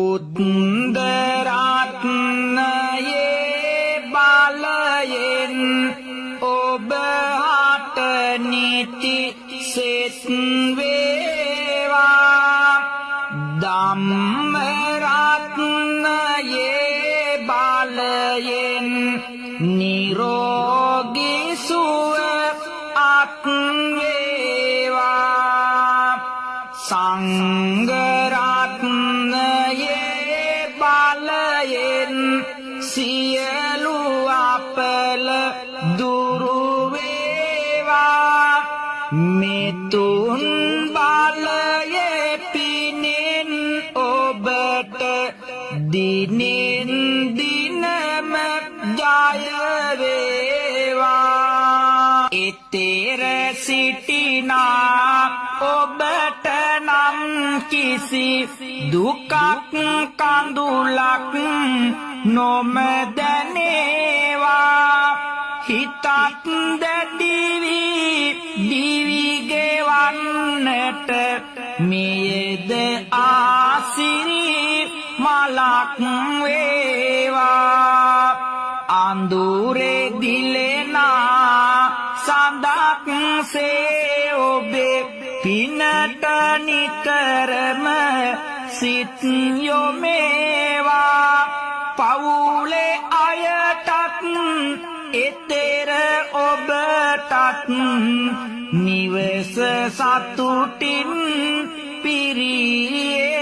උත්තරාත්මයේ බලයෙන් ඔබ හට නිති සෙත් වේවා ධම්මරත්නයේ බලයෙන් නිරෝගී සුව අත් වේවා සංඝරත්නයේ බලයෙන් සියලු අපල දුරු වේවා මෙතුන් බලයේ පිනෙන් ඔබට දිනෙන් දිනම ජය වේවා ඊතර සිටිනා ඔබට නම් කිසි දුකක් කඳුලක් නොම දැනේවා හිතත් දැඩිවි දිවි ගෙවන්නට මෙයද ආසිරි මලක් වේවා අඳුරේ දිලෙනා සඳක් සේ ඔබේ පිනට නිතරම සිත් යොමේවා පවුලේ අයටත් එතෙර ඔබටත් නිවස සතුටින් පිරියේවා